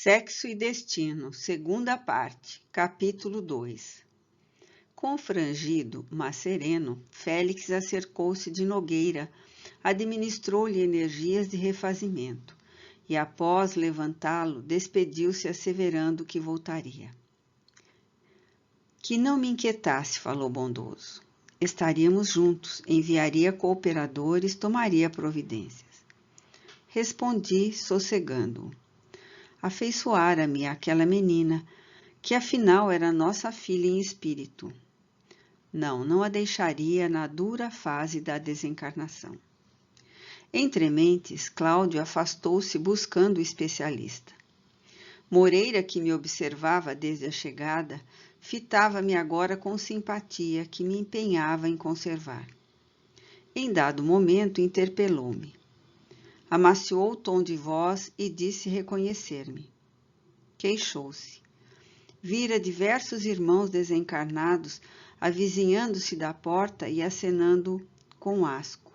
Sexo e Destino, segunda parte, capítulo 2. Confrangido, mas sereno, Félix acercou-se de Nogueira, administrou-lhe energias de refazimento, e após levantá-lo, despediu-se asseverando que voltaria. Que não me inquietasse, falou bondoso. Estaríamos juntos, enviaria cooperadores, tomaria providências. Respondi, sossegando-o. Afeiçoara-me àquela menina, que afinal era nossa filha em espírito. Não a deixaria na dura fase da desencarnação. Entre mentes, Cláudio afastou-se buscando o especialista. Moreira, que me observava desde a chegada, fitava-me agora com simpatia que me empenhava em conservar. Em dado momento, interpelou-me. Amaciou o tom de voz e disse reconhecer-me. Queixou-se. Vira diversos irmãos desencarnados avizinhando-se da porta e acenando com asco.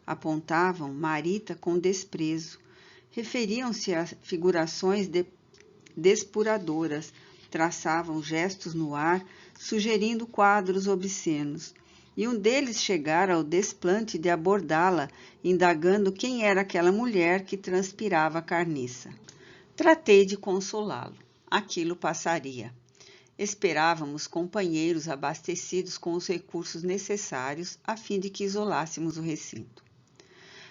Apontavam Marita com desprezo, referiam-se a figurações despuradoras, traçavam gestos no ar, sugerindo quadros obscenos, e um deles chegara ao desplante de abordá-la, indagando quem era aquela mulher que transpirava carniça. Tratei de consolá-lo. Aquilo passaria. Esperávamos companheiros abastecidos com os recursos necessários a fim de que isolássemos o recinto.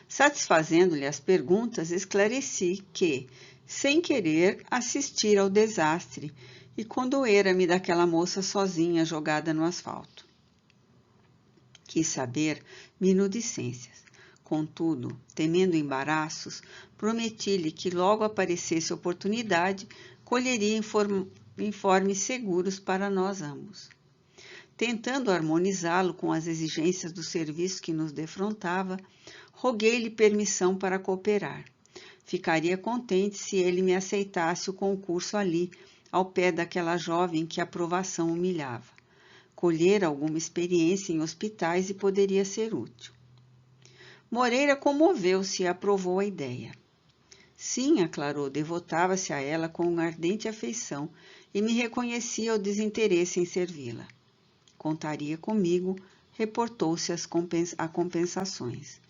Satisfazendo-lhe as perguntas, esclareci que, sem querer, assistira ao desastre e condoera-me daquela moça sozinha jogada no asfalto. Quis saber minudicências. Contudo, temendo embaraços, prometi-lhe que logo aparecesse oportunidade, colheria informes seguros para nós ambos. Tentando harmonizá-lo com as exigências do serviço que nos defrontava, roguei-lhe permissão para cooperar. Ficaria contente se ele me aceitasse o concurso ali, ao pé daquela jovem que a provação humilhava. Colher alguma experiência em hospitais e poderia ser útil. Moreira comoveu-se e aprovou a ideia. Sim, aclarou, devotava-se a ela com ardente afeição e me reconhecia o desinteresse em servi-la. Contaria comigo, reportou-se a compensações.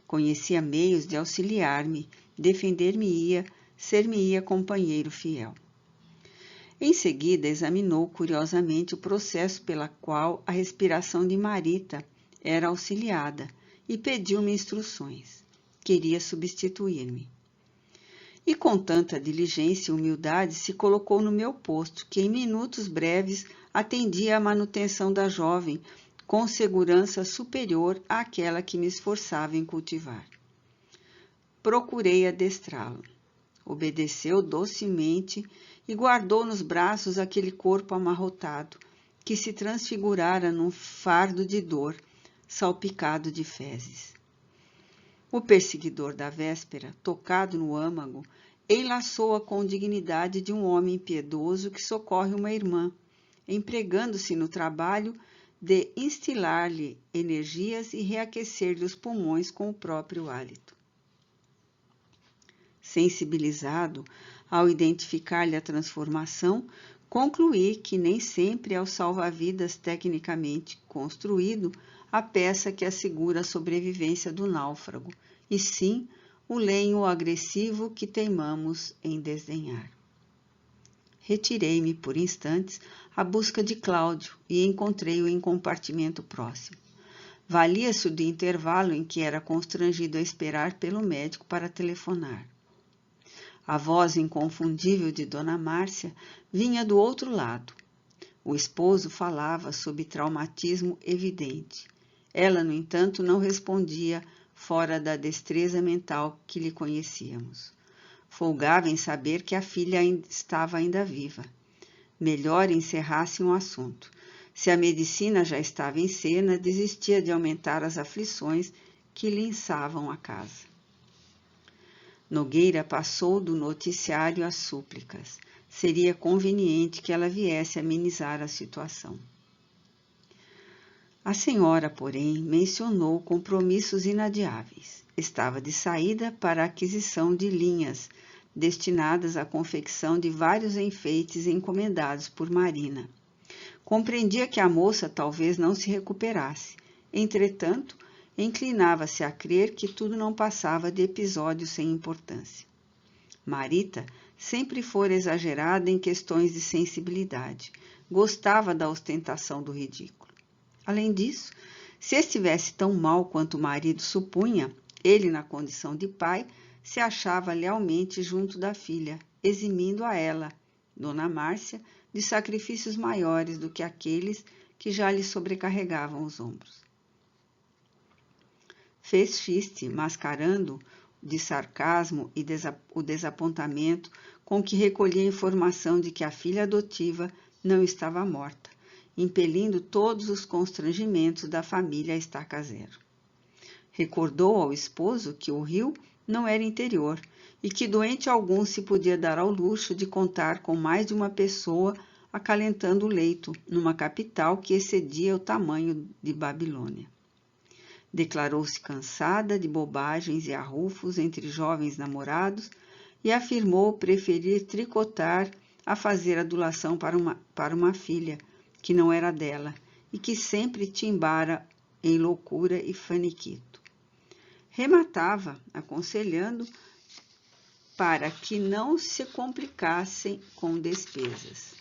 Conhecia meios de auxiliar-me, defender-me-ia, ser-me-ia companheiro fiel. Em seguida, examinou curiosamente o processo pela qual a respiração de Marita era auxiliada e pediu-me instruções. Queria substituir-me. E com tanta diligência e humildade se colocou no meu posto, que em minutos breves atendia à manutenção da jovem, com segurança superior àquela que me esforçava em cultivar. Procurei adestrá-lo. Obedeceu docemente e guardou nos braços aquele corpo amarrotado, que se transfigurara num fardo de dor, salpicado de fezes. O perseguidor da véspera, tocado no âmago, enlaçou-a com dignidade de um homem piedoso que socorre uma irmã, empregando-se no trabalho de instilar-lhe energias e reaquecer-lhe os pulmões com o próprio hálito. Sensibilizado ao identificar-lhe a transformação, concluí que nem sempre é o salva-vidas tecnicamente construído a peça que assegura a sobrevivência do náufrago, e sim o lenho agressivo que teimamos em desdenhar. Retirei-me por instantes à busca de Cláudio e encontrei-o em compartimento próximo. Valia-se do intervalo em que era constrangido a esperar pelo médico para telefonar. A voz inconfundível de Dona Márcia vinha do outro lado. O esposo falava sob traumatismo evidente. Ela, no entanto, não respondia fora da destreza mental que lhe conhecíamos. Folgava em saber que a filha estava ainda viva. Melhor encerrasse um assunto. Se a medicina já estava em cena, desistia de aumentar as aflições que lhe inçavam a casa. Nogueira passou do noticiário às súplicas. Seria conveniente que ela viesse amenizar a situação. A senhora, porém, mencionou compromissos inadiáveis. Estava de saída para a aquisição de linhas, destinadas à confecção de vários enfeites encomendados por Marina. Compreendia que a moça talvez não se recuperasse. Entretanto, inclinava-se a crer que tudo não passava de episódios sem importância. Marita sempre fora exagerada em questões de sensibilidade. Gostava da ostentação do ridículo. Além disso, se estivesse tão mal quanto o marido supunha, ele, na condição de pai, se achava lealmente junto da filha, eximindo a ela, Dona Márcia, de sacrifícios maiores do que aqueles que já lhe sobrecarregavam os ombros. Fez xiste, mascarando de sarcasmo e o desapontamento com que recolhia a informação de que a filha adotiva não estava morta, impelindo todos os constrangimentos da família a estaca zero. Recordou ao esposo que o rio não era interior e que doente algum se podia dar ao luxo de contar com mais de uma pessoa acalentando o leito numa capital que excedia o tamanho de Babilônia. Declarou-se cansada de bobagens e arrufos entre jovens namorados e afirmou preferir tricotar a fazer adulação para uma filha, que não era dela, e que sempre timbara em loucura e faniquito. Rematava, aconselhando para que não se complicassem com despesas,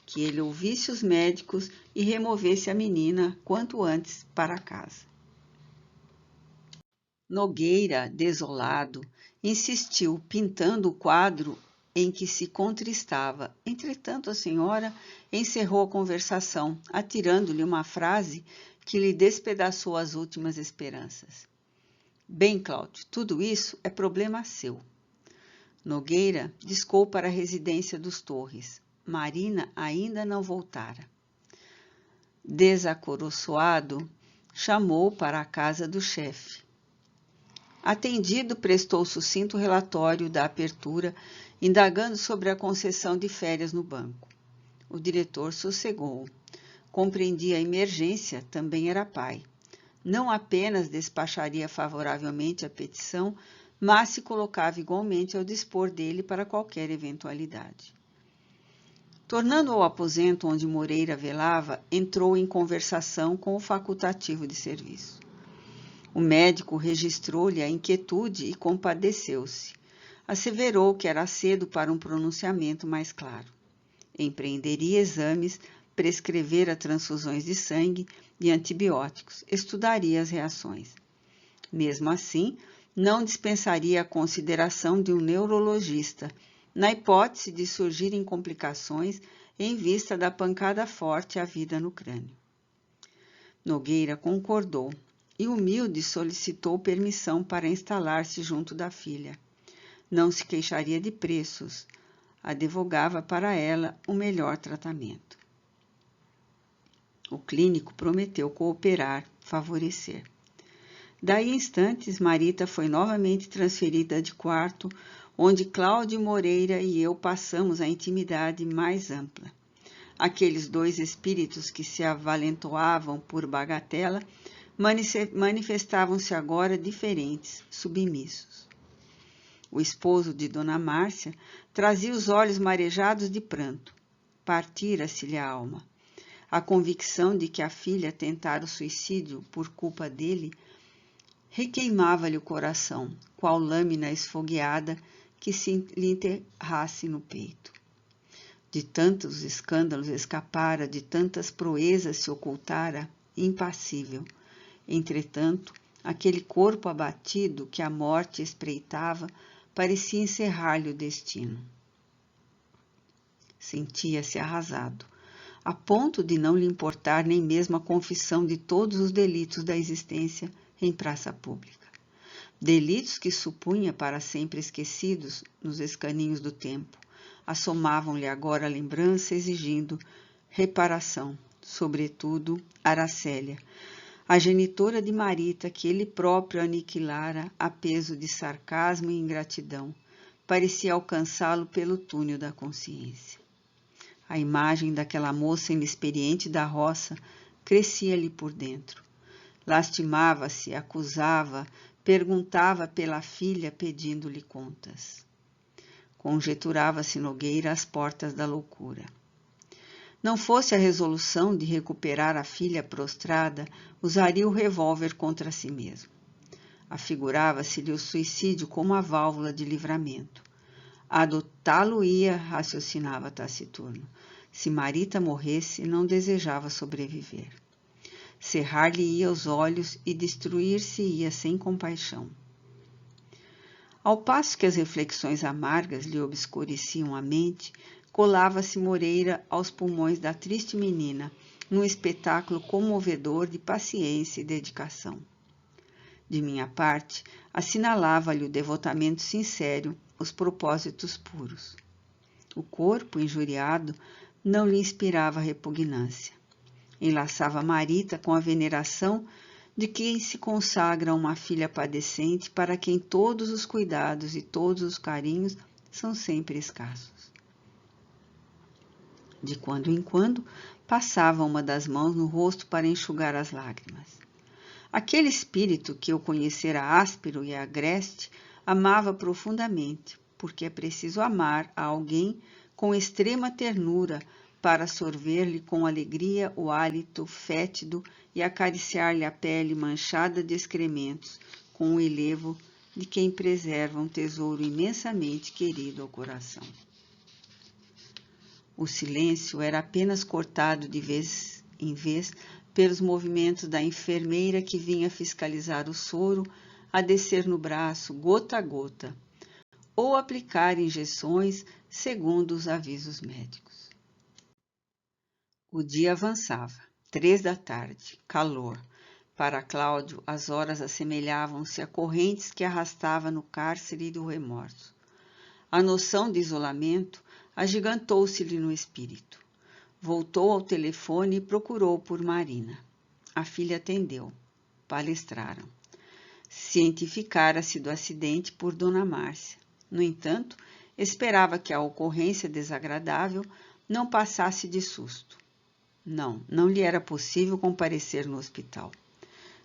que ele ouvisse os médicos e removesse a menina quanto antes para casa. Nogueira, desolado, insistiu, pintando o quadro em que se contristava. Entretanto, a senhora encerrou a conversação, atirando-lhe uma frase que lhe despedaçou as últimas esperanças. Bem, Cláudio, tudo isso é problema seu. Nogueira discou para a residência dos Torres. Marina ainda não voltara. Desacoroçoado, chamou para a casa do chefe. Atendido, prestou sucinto relatório da apertura, indagando sobre a concessão de férias no banco. O diretor sossegou. Compreendia a emergência, também era pai. Não apenas despacharia favoravelmente a petição, mas se colocava igualmente ao dispor dele para qualquer eventualidade. Tornando ao aposento onde Moreira velava, entrou em conversação com o facultativo de serviço. O médico registrou-lhe a inquietude e compadeceu-se. Asseverou que era cedo para um pronunciamento mais claro. Empreenderia exames, prescrevera transfusões de sangue e antibióticos, estudaria as reações. Mesmo assim, não dispensaria a consideração de um neurologista, na hipótese de surgirem complicações em vista da pancada forte havida no crânio. Nogueira concordou e, humilde, solicitou permissão para instalar-se junto da filha. Não se queixaria de preços, advogava para ela o melhor tratamento. O clínico prometeu cooperar, favorecer. Daí a instantes, Marita foi novamente transferida de quarto, onde Cláudio Moreira e eu passamos a intimidade mais ampla. Aqueles dois espíritos que se avalentoavam por bagatela manifestavam-se agora diferentes, submissos. O esposo de Dona Márcia trazia os olhos marejados de pranto. Partira-se-lhe a alma. A convicção de que a filha tentara o suicídio por culpa dele requeimava-lhe o coração, qual lâmina esfogueada que se lhe enterrasse no peito. De tantos escândalos escapara, de tantas proezas se ocultara, impassível. Entretanto, aquele corpo abatido que a morte espreitava parecia encerrar-lhe o destino. Sentia-se arrasado, a ponto de não lhe importar nem mesmo a confissão de todos os delitos da existência em praça pública. Delitos que supunha para sempre esquecidos nos escaninhos do tempo, assomavam-lhe agora a lembrança exigindo reparação, sobretudo Aracélia, a genitora de Marita que ele próprio aniquilara a peso de sarcasmo e ingratidão, parecia alcançá-lo pelo túnel da consciência. A imagem daquela moça inexperiente da roça crescia-lhe por dentro. Lastimava-se, acusava, perguntava pela filha pedindo-lhe contas. conjeturava-se Nogueira às portas da loucura. Não fosse a resolução de recuperar a filha prostrada, usaria o revólver contra si mesmo. Afigurava-se-lhe o suicídio como a válvula de livramento. Adotá-lo-ia, raciocinava taciturno. Se Marita morresse, não desejava sobreviver. Cerrar-lhe-ia os olhos e destruir-se-ia sem compaixão. Ao passo que as reflexões amargas lhe obscureciam a mente, colava-se Moreira aos pulmões da triste menina, num espetáculo comovedor de paciência e dedicação. De minha parte, assinalava-lhe o devotamento sincero, os propósitos puros. O corpo, injuriado, não lhe inspirava repugnância. Enlaçava Marita com a veneração de quem se consagra a uma filha padecente para quem todos os cuidados e todos os carinhos são sempre escassos. De quando em quando, passava uma das mãos no rosto para enxugar as lágrimas. Aquele espírito que eu conhecera áspero e agreste, amava profundamente, porque é preciso amar a alguém com extrema ternura para sorver-lhe com alegria o hálito fétido e acariciar-lhe a pele manchada de excrementos, com o enlevo de quem preserva um tesouro imensamente querido ao coração. O silêncio era apenas cortado de vez em vez pelos movimentos da enfermeira que vinha fiscalizar o soro, a descer no braço, gota a gota, ou aplicar injeções segundo os avisos médicos. O dia avançava. 3 da tarde, calor. Para Cláudio, as horas assemelhavam-se a correntes que arrastava no cárcere do remorso. A noção de isolamento agigantou-se-lhe no espírito. Voltou ao telefone e procurou por Marina. A filha atendeu. Palestraram. Cientificara-se do acidente por Dona Márcia. No entanto, esperava que a ocorrência desagradável não passasse de susto. Não lhe era possível comparecer no hospital.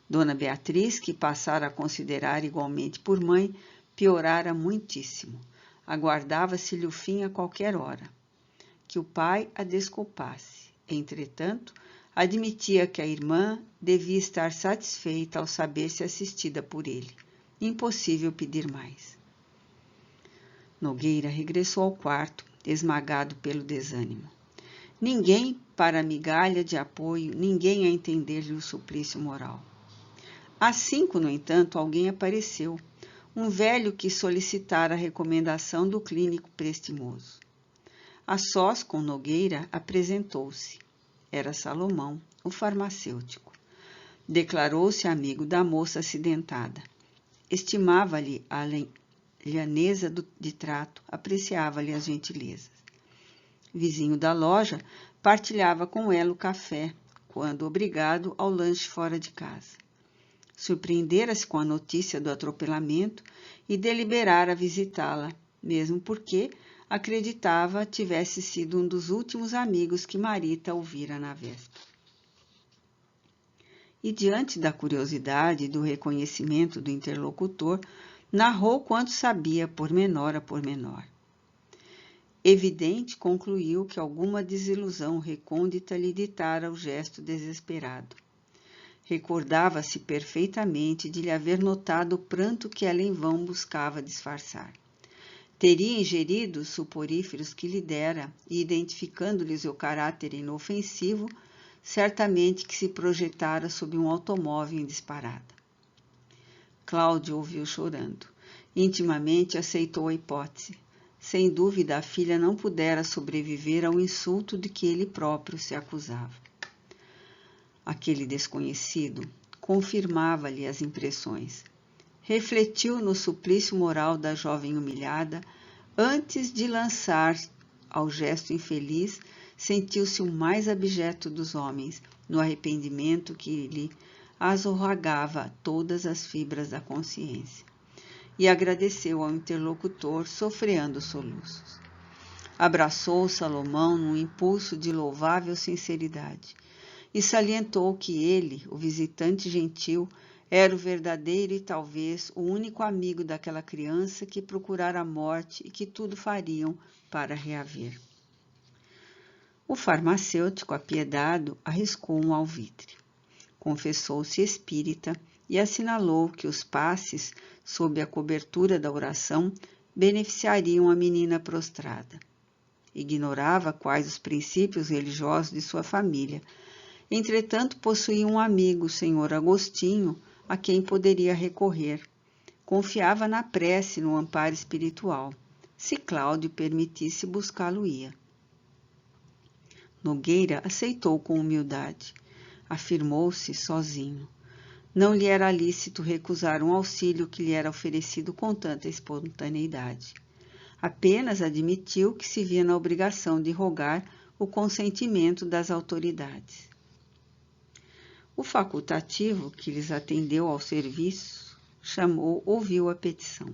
Dona Beatriz, que passara a considerar igualmente por mãe, piorara muitíssimo. Aguardava-se-lhe o fim a qualquer hora. Que o pai a desculpasse. Entretanto, admitia que a irmã devia estar satisfeita ao saber-se assistida por ele. Impossível pedir mais. Nogueira regressou ao quarto, esmagado pelo desânimo. Ninguém para migalha de apoio, ninguém a entender-lhe o suplício moral. Às 5, no entanto, alguém apareceu, um velho que solicitara a recomendação do clínico prestimoso. A sós com Nogueira, apresentou-se. Era Salomão, o farmacêutico. Declarou-se amigo da moça acidentada. Estimava-lhe a lhaneza de trato, apreciava-lhe as gentilezas. Vizinho da loja, partilhava com ela o café, quando obrigado ao lanche fora de casa. Surpreendera-se com a notícia do atropelamento e deliberara visitá-la, mesmo porque acreditava tivesse sido um dos últimos amigos que Marita ouvira na véspera. E diante da curiosidade e do reconhecimento do interlocutor, narrou quanto sabia pormenor a pormenor. Evidente, concluiu que alguma desilusão recôndita lhe ditara o gesto desesperado. Recordava-se perfeitamente de lhe haver notado o pranto que ela em vão buscava disfarçar. Teria ingerido os suporíferos que lhe dera e, identificando-lhes o caráter inofensivo, certamente que se projetara sob um automóvel em disparada. Cláudio ouviu chorando. Intimamente aceitou a hipótese. Sem dúvida, a filha não pudera sobreviver ao insulto de que ele próprio se acusava. Aquele desconhecido confirmava-lhe as impressões. Refletiu no suplício moral da jovem humilhada, antes de lançar ao gesto infeliz, sentiu-se o mais abjeto dos homens, no arrependimento que lhe azorragava todas as fibras da consciência. E agradeceu ao interlocutor, sofreando soluços. Abraçou Salomão num impulso de louvável sinceridade e salientou que ele, o visitante gentil, Era o verdadeiro e talvez o único amigo daquela criança que procurara a morte e que tudo fariam para reaver. O farmacêutico, apiedado, arriscou um alvitre. Confessou-se espírita e assinalou que os passes, sob a cobertura da oração, beneficiariam a menina prostrada. Ignorava quais os princípios religiosos de sua família. Entretanto, possuía um amigo, o senhor Agostinho, a quem poderia recorrer. Confiava na prece, no amparo espiritual. Se Cláudio permitisse, buscá-lo-ia. Nogueira aceitou com humildade. Afirmou-se sozinho. Não lhe era lícito recusar um auxílio que lhe era oferecido com tanta espontaneidade. Apenas admitiu que se via na obrigação de rogar o consentimento das autoridades. O facultativo, que lhes atendeu ao serviço, ouviu a petição.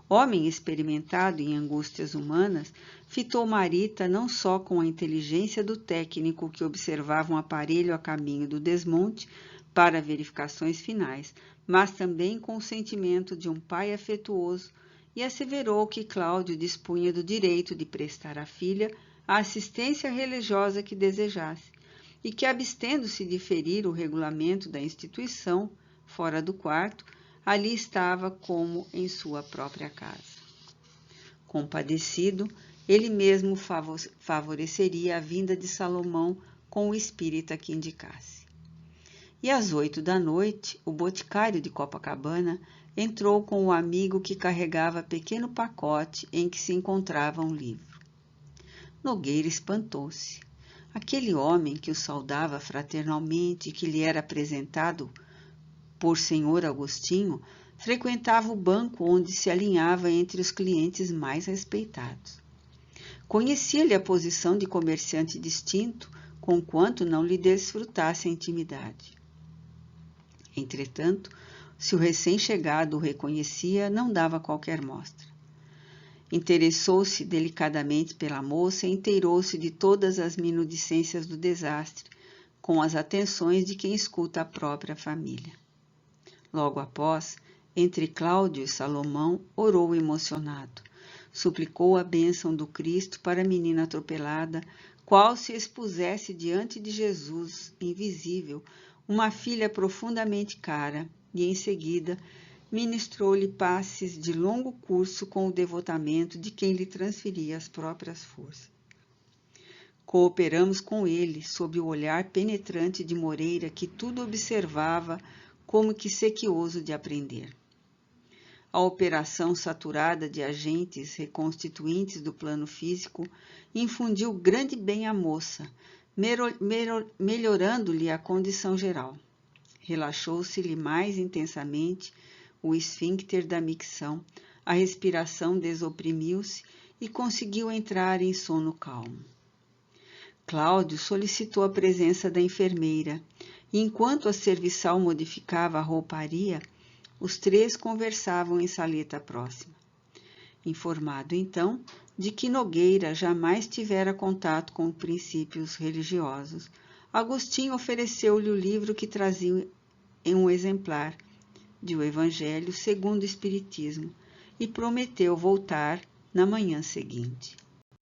Homem experimentado em angústias humanas, fitou Marita não só com a inteligência do técnico que observava um aparelho a caminho do desmonte para verificações finais, mas também com o sentimento de um pai afetuoso, e asseverou que Cláudio dispunha do direito de prestar à filha a assistência religiosa que desejasse, e que, abstendo-se de ferir o regulamento da instituição, fora do quarto, ali estava como em sua própria casa. Compadecido, ele mesmo favoreceria a vinda de Salomão com o espírita que indicasse. E às 8 da noite, o boticário de Copacabana entrou com o amigo que carregava pequeno pacote em que se encontrava um livro. Nogueira espantou-se. Aquele homem que o saudava fraternalmente e que lhe era apresentado por senhor Agostinho, frequentava o banco onde se alinhava entre os clientes mais respeitados. Conhecia-lhe a posição de comerciante distinto, conquanto não lhe desfrutasse a intimidade. Entretanto, se o recém-chegado o reconhecia, não dava qualquer mostra. Interessou-se delicadamente pela moça e inteirou-se de todas as minudicências do desastre, com as atenções de quem escuta a própria família. Logo após, entre Cláudio e Salomão, orou emocionado. Suplicou a bênção do Cristo para a menina atropelada, qual se expusesse diante de Jesus, invisível, uma filha profundamente cara, e em seguida ministrou-lhe passes de longo curso com o devotamento de quem lhe transferia as próprias forças. Cooperamos com ele, sob o olhar penetrante de Moreira, que tudo observava, como que sequioso de aprender. A operação saturada de agentes reconstituintes do plano físico infundiu grande bem à moça, melhorando-lhe a condição geral. Relaxou-se-lhe mais intensamente o esfíncter da micção, a respiração desoprimiu-se e conseguiu entrar em sono calmo. Cláudio solicitou a presença da enfermeira, e enquanto a serviçal modificava a rouparia, os três conversavam em saleta próxima. Informado, então, de que Nogueira jamais tivera contato com princípios religiosos, Agostinho ofereceu-lhe o livro que trazia em um exemplar de O Evangelho segundo o Espiritismo e prometeu voltar na manhã seguinte.